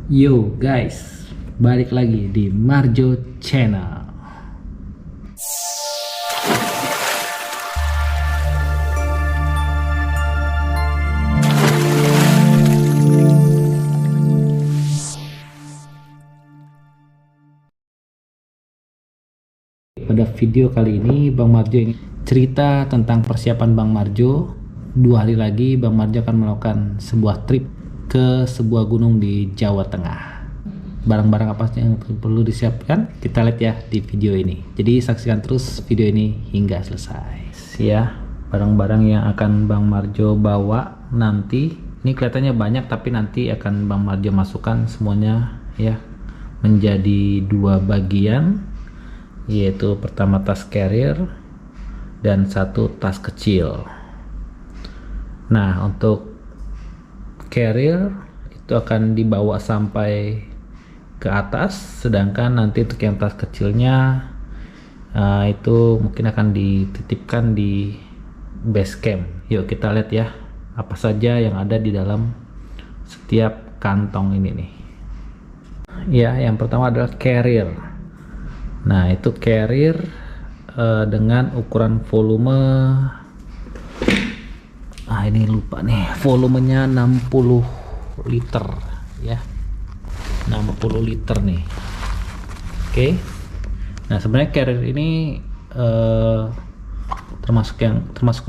Yo guys, balik lagi di Marjo Channel. Pada video kali ini Bang Marjo ingin cerita tentang persiapan Bang Marjo. 2 hari lagi Bang Marjo akan melakukan sebuah trip ke sebuah gunung di Jawa Tengah. Barang-barang apa yang perlu disiapkan? Kita lihat ya di video ini. Jadi saksikan terus video ini hingga selesai. Ya, barang-barang yang akan Bang Marjo bawa nanti. Ini kelihatannya banyak tapi nanti akan Bang Marjo masukkan semuanya ya menjadi 2 bagian, yaitu pertama tas carrier dan 1 tas kecil. Nah, untuk carrier itu akan dibawa sampai ke atas, sedangkan nanti untuk yang tas kecilnya itu mungkin akan dititipkan di base camp. Yuk kita lihat ya apa saja yang ada di dalam setiap kantong ini nih ya. Yang pertama adalah carrier. Nah, itu carrier dengan ukuran volume, ini lupa nih, volumenya 60 liter ya, 60 liter nih. Oke. Nah, sebenarnya carrier ini termasuk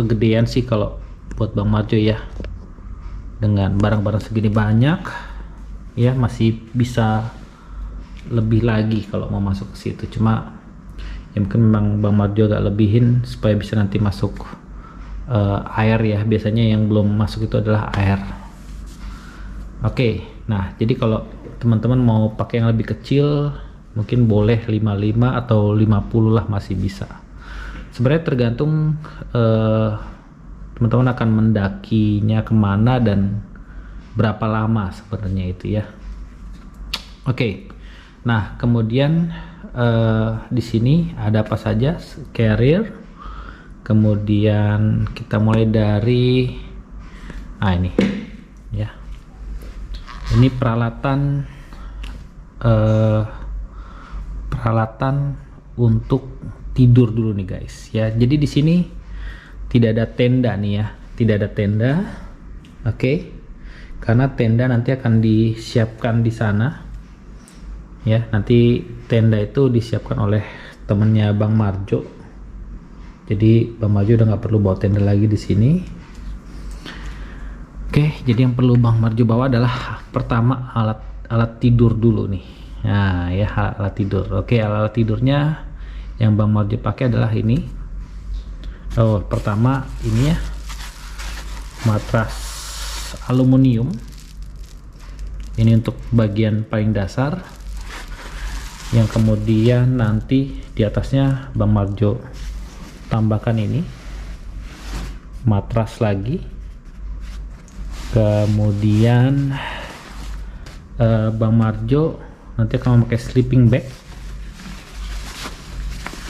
kegedean sih kalau buat Bang Marjo ya. Dengan barang-barang segini banyak ya, masih bisa lebih lagi kalau mau masuk ke situ. Cuma ya mungkin memang Bang Marjo agak lebihin supaya bisa nanti masuk air ya. Biasanya yang belum masuk itu adalah air. Oke, nah jadi kalau teman-teman mau pakai yang lebih kecil mungkin boleh 55 atau 50 lah, masih bisa. Sebenarnya tergantung teman-teman akan mendakinya kemana dan berapa lama sebenarnya itu ya. Oke, nah kemudian di sini ada apa saja? Carrier. Kemudian kita mulai dari ini ya, ini peralatan untuk tidur dulu nih guys ya. Jadi di sini tidak ada tenda nih ya, tidak ada tenda. Oke, karena tenda nanti akan disiapkan di sana ya. Nanti tenda itu disiapkan oleh temennya Bang Marjo. Jadi Bang Marjo udah nggak perlu bawa tenda lagi di sini. Oke, jadi yang perlu Bang Marjo bawa adalah pertama alat tidur dulu nih. Nah ya, alat tidur. Oke, alat tidurnya yang Bang Marjo pakai adalah ini. Pertama ini ya, matras aluminium. Ini untuk bagian paling dasar. Yang kemudian nanti di atasnya Bang Marjo tambahkan ini matras lagi. Kemudian Bang Marjo nanti akan memakai sleeping bag.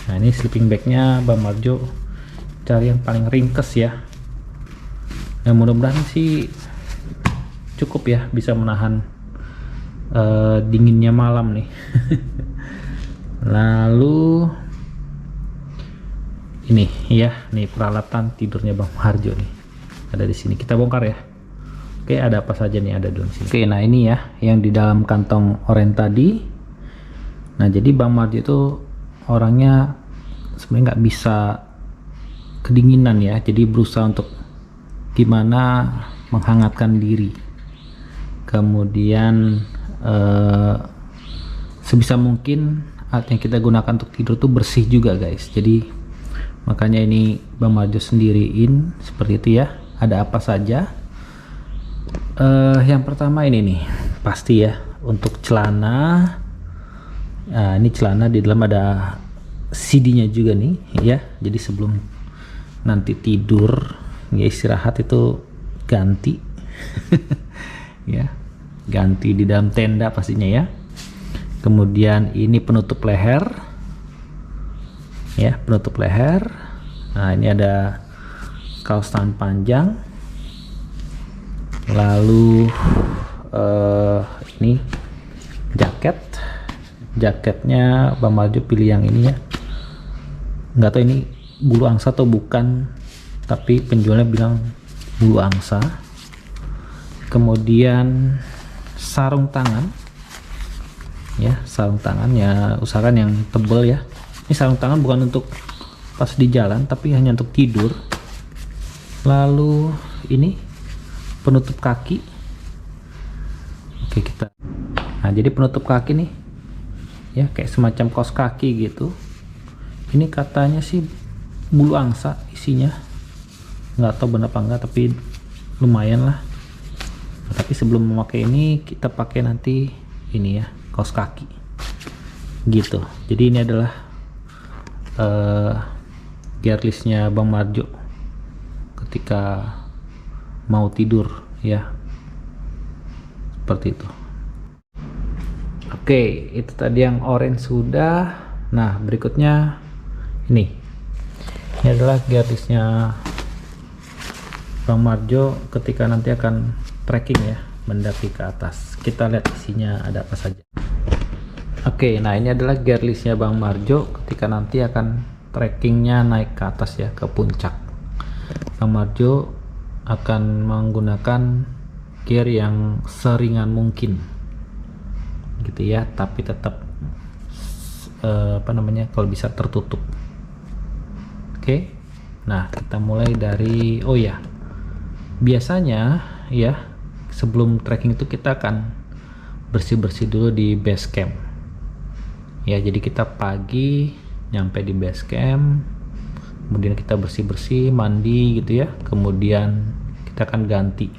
Nah, ini sleeping bagnya Bang Marjo cari yang paling ringkes ya. Nah, mudah-mudahan sih cukup ya, bisa menahan dinginnya malam nih. Lalu ini ya, nih peralatan tidurnya Bang Marjo nih ada di sini. Kita bongkar ya. Oke, ada apa saja nih ada di sini. Oke, nah ini ya yang di dalam kantong oranye tadi. Nah, jadi Bang Marjo itu orangnya sebenarnya nggak bisa kedinginan ya. Jadi berusaha untuk gimana menghangatkan diri. Kemudian sebisa mungkin alat yang kita gunakan untuk tidur tuh bersih juga guys. Jadi makanya ini Bang Marjo sendiriin seperti itu ya. Ada apa saja? Yang pertama ini nih pasti ya, untuk celana. Nah, ini celana, di dalam ada CD-nya juga nih ya. Jadi sebelum nanti tidur ya, istirahat itu ganti ya, ganti di dalam tenda pastinya ya. Kemudian ini penutup leher ya, penutup leher. Nah, ini ada kaos tangan panjang. Lalu ini Jaketnya Bang Marjo pilih yang ini ya, nggak tahu ini bulu angsa atau bukan, tapi penjualnya bilang bulu angsa. Kemudian sarung tangan ya, sarung tangan ya usahakan yang tebal ya. Ini sarung tangan bukan untuk pas di jalan, tapi hanya untuk tidur. Lalu ini penutup kaki. Oke, nah jadi penutup kaki nih ya, kayak semacam kaos kaki gitu. Ini katanya sih bulu angsa isinya, nggak tahu benar apa enggak, tapi lumayan lah. Nah, tapi sebelum memakai ini kita pakai nanti ini ya, kaos kaki gitu. Jadi ini adalah gear listnya Bang Marjo ketika mau tidur ya, seperti itu. Oke, itu tadi yang orange sudah. Nah, berikutnya ini adalah gear listnya Bang Marjo ketika nanti akan trekking ya, mendaki ke atas. Kita lihat isinya ada apa saja. Oke, nah ini adalah gear listnya Bang Marjo ketika nanti akan trekkingnya naik ke atas ya, ke puncak. Bang Marjo akan menggunakan gear yang seringan mungkin gitu ya, tapi tetap kalau bisa tertutup. Oke, nah kita mulai dari biasanya ya sebelum trekking itu kita akan bersih-bersih dulu di base camp ya. Jadi kita pagi nyampe di base camp, kemudian kita bersih-bersih, mandi gitu ya, kemudian kita akan ganti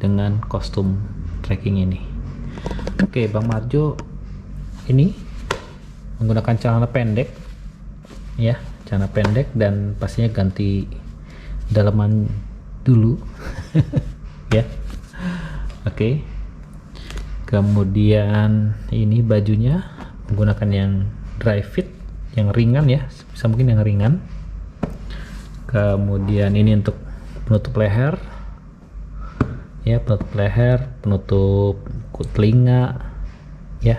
dengan kostum trekking ini. Oke, Bang Marjo ini menggunakan celana pendek ya, celana pendek, dan pastinya ganti dalaman dulu ya. Oke, kemudian ini bajunya menggunakan yang dry fit, yang ringan ya, bisa mungkin yang ringan. Kemudian ini untuk penutup leher ya, penutup leher, penutup telinga ya.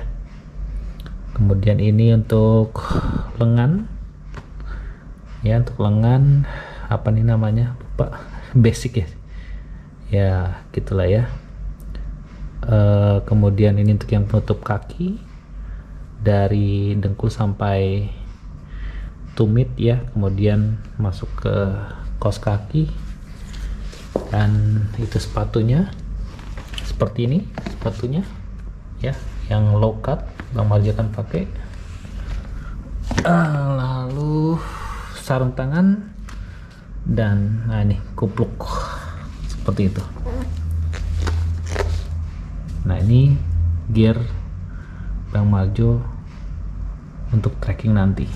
Kemudian ini untuk lengan ya, untuk lengan apa nih namanya, lupa, basic ya ya gitulah ya. Kemudian ini untuk yang penutup kaki dari dengkul sampai tumit ya, kemudian masuk ke kaos kaki, dan itu sepatunya seperti ini, sepatunya ya yang low cut Bang Marjo akan pakai. Lalu sarung tangan dan ini kupluk seperti itu. Nah, ini gear Bang Marjo untuk trekking nanti.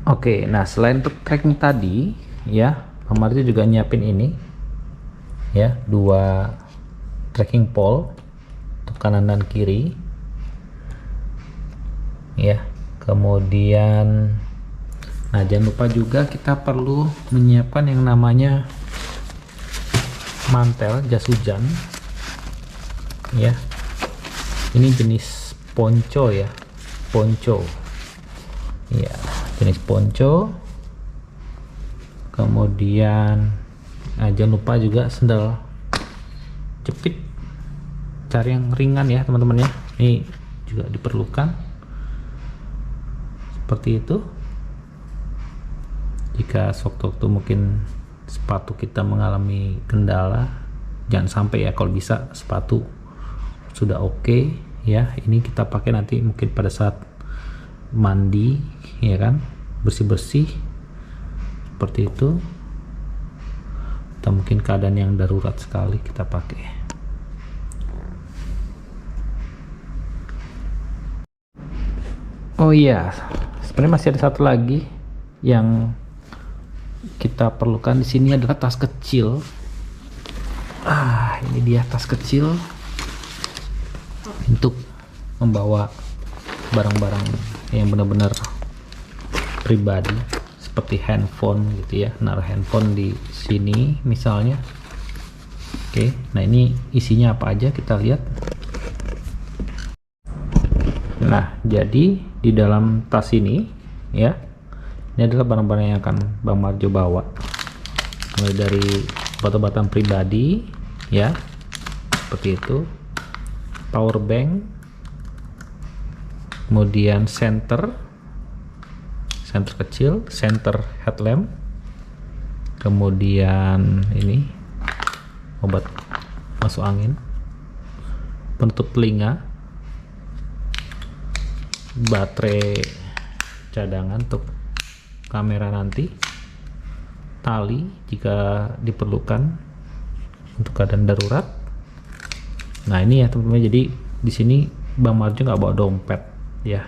Oke, nah selain untuk trekking tadi ya, Bang Marjo juga nyiapin ini ya, 2 trekking pole untuk kanan dan kiri ya. Kemudian nah jangan lupa juga kita perlu menyiapkan yang namanya mantel jas hujan ya. Ini jenis ponco ya, ponco ya, jenis ponco. Kemudian jangan lupa juga sendal jepit, cari yang ringan ya teman-teman ya, ini juga diperlukan seperti itu. Jika sewaktu-waktu mungkin sepatu kita mengalami kendala, jangan sampai ya, kalau bisa sepatu sudah oke ya, ini kita pakai nanti mungkin pada saat mandi ya kan, bersih-bersih seperti itu, atau mungkin keadaan yang darurat sekali kita pakai. Oh iya, sebenarnya masih ada satu lagi yang kita perlukan di sini, adalah tas kecil. Ini dia tas kecil untuk membawa barang-barang yang benar-benar pribadi, seperti handphone gitu ya, naruh handphone di sini misalnya. Oke, nah ini isinya apa aja kita lihat. Nah, jadi di dalam tas ini ya, ini adalah barang-barang yang akan Bang Marjo bawa, mulai dari obat-obatan pribadi ya, seperti itu, power bank, kemudian senter kecil, senter headlamp, kemudian ini obat masuk angin, penutup telinga, baterai cadangan untuk kamera nanti, tali jika diperlukan untuk keadaan darurat. Nah ini ya teman-teman, jadi di sini Bang Marjo nggak bawa dompet ya,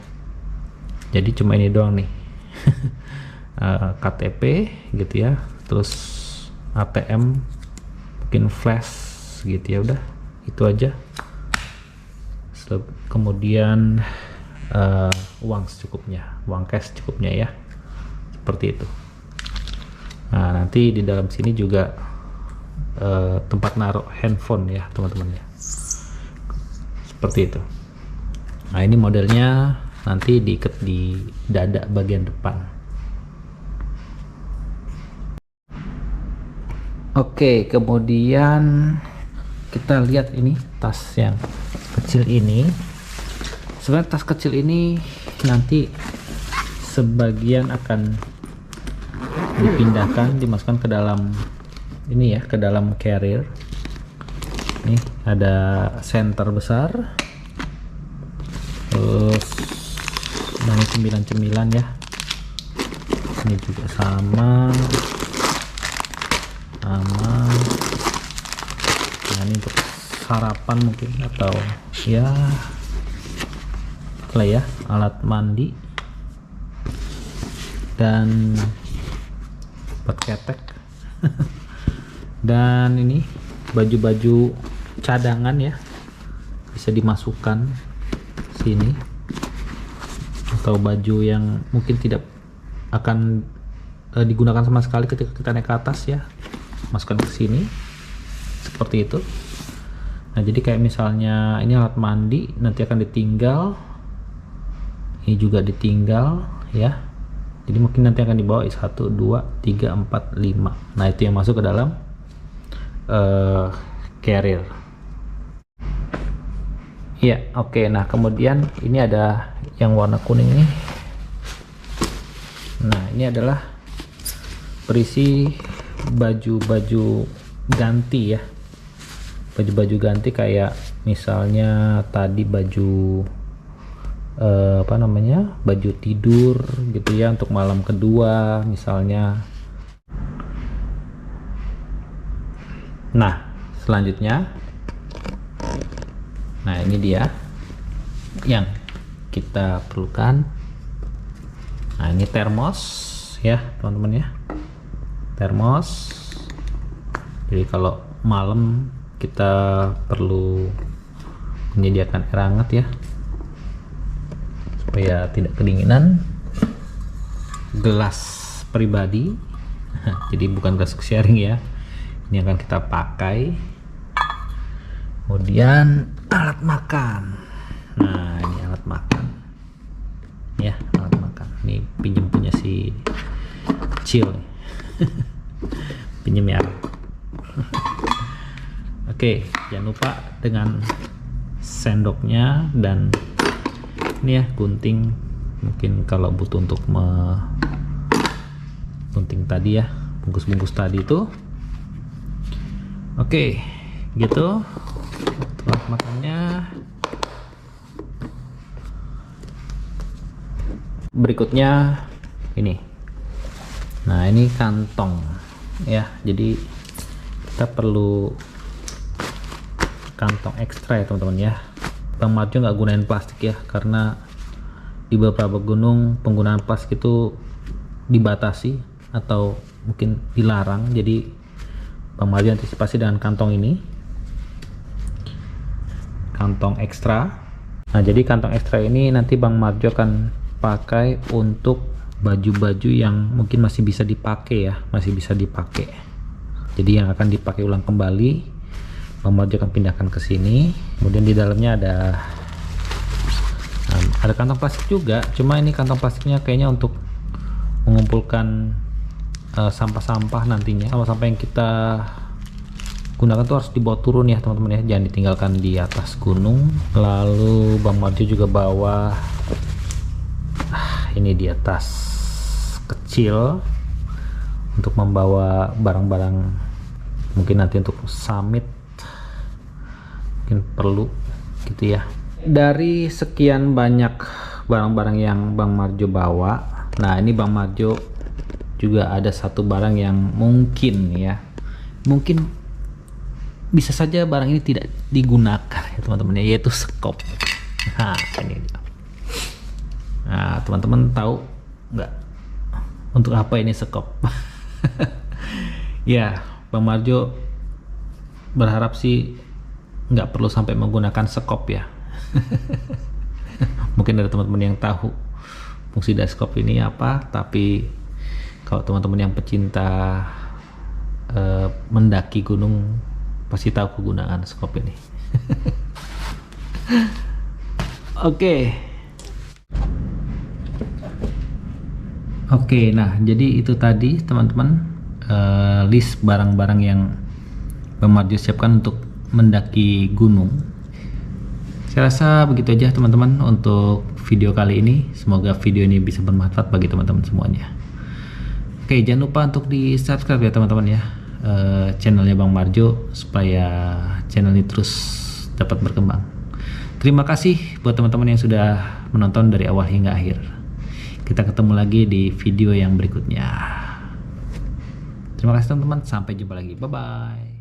jadi cuma ini doang nih. KTP gitu ya, terus ATM, mungkin flash gitu ya, udah itu aja. Kemudian uang secukupnya, uang cash cukupnya ya, seperti itu. Nah nanti di dalam sini juga tempat naruh handphone ya teman-teman ya, seperti itu. Nah ini modelnya nanti diikat di dada bagian depan. Oke, kemudian kita lihat ini tas yang kecil ini. Sebenarnya tas kecil ini nanti sebagian akan dipindahkan, dimasukkan ke dalam ini ya, ke dalam carrier. Nih ada senter besar, terus ini cemilan-cemilan ya, ini juga sama. Nah ini untuk sarapan mungkin, atau ya lah ya, alat mandi dan buat ketek. Dan ini baju-baju cadangan ya, bisa dimasukkan sini, atau baju yang mungkin tidak akan digunakan sama sekali ketika kita naik ke atas ya, masukkan ke sini seperti itu. Nah jadi kayak misalnya ini alat mandi nanti akan ditinggal, ini juga ditinggal ya, jadi mungkin nanti akan dibawa 1, 2, 3, 4, 5. Nah itu yang masuk ke dalam carrier ya. Oke, nah kemudian ini ada yang warna kuning nih. Nah ini adalah berisi baju-baju ganti ya, baju-baju ganti kayak misalnya tadi baju apa namanya, baju tidur gitu ya, untuk malam kedua misalnya. Nah selanjutnya, nah ini dia yang kita perlukan. Nah ini termos ya teman-teman ya, termos. Jadi kalau malam kita perlu menyediakan air hangat ya, supaya tidak kedinginan. Gelas pribadi, jadi bukan gelas sharing ya, ini akan kita pakai. Kemudian alat makan. Nah ini alat makan ya, alat makan. Ini pinjem punya si Cil. Pinjem ya. Oke, jangan lupa dengan sendoknya dan ini ya, gunting, mungkin kalau butuh untuk gunting tadi ya, bungkus-bungkus tadi itu. Oke, gitu alat makannya. Berikutnya ini. Nah ini kantong ya, jadi kita perlu kantong ekstra ya teman-teman ya. Bang Marjo nggak gunain plastik ya, karena di beberapa gunung penggunaan plastik itu dibatasi atau mungkin dilarang. Jadi Bang Marjo antisipasi dengan kantong ini, kantong ekstra. Nah jadi kantong ekstra ini nanti Bang Marjo akan pakai untuk baju-baju yang mungkin masih bisa dipakai ya, masih bisa dipakai. Jadi yang akan dipakai ulang kembali, Bang Marjo akan pindahkan ke sini. Kemudian di dalamnya ada Ada kantong plastik juga, cuma ini kantong plastiknya kayaknya untuk mengumpulkan sampah-sampah nantinya. Sampah-sampah yang kita gunakan tuh harus dibawa turun ya teman-teman ya, jangan ditinggalkan di atas gunung. Lalu Bang Marjo juga bawa ini di atas kecil untuk membawa barang-barang mungkin nanti untuk summit, mungkin perlu gitu ya. Dari sekian banyak barang-barang yang Bang Marjo bawa, nah ini Bang Marjo juga ada satu barang yang mungkin bisa saja barang ini tidak digunakan ya teman-teman ya, yaitu sekop. Nah ini dia. Nah teman-teman tahu nggak untuk apa ini sekop? Ya Bang Marjo berharap sih nggak perlu sampai menggunakan sekop ya. Mungkin ada teman-teman yang tahu fungsi dari sekop ini apa, tapi kalau teman-teman yang pecinta mendaki gunung pasti tahu kegunaan sekop ini. Oke, nah jadi itu tadi teman-teman list barang-barang yang Bang Marjo siapkan untuk mendaki gunung. Saya rasa begitu aja teman-teman untuk video kali ini. Semoga video ini bisa bermanfaat bagi teman-teman semuanya. Oke, jangan lupa untuk di subscribe ya teman-teman ya, channelnya Bang Marjo, supaya channel ini terus dapat berkembang. Terima kasih buat teman-teman yang sudah menonton dari awal hingga akhir. Kita ketemu lagi di video yang berikutnya. Terima kasih teman-teman, sampai jumpa lagi, bye bye.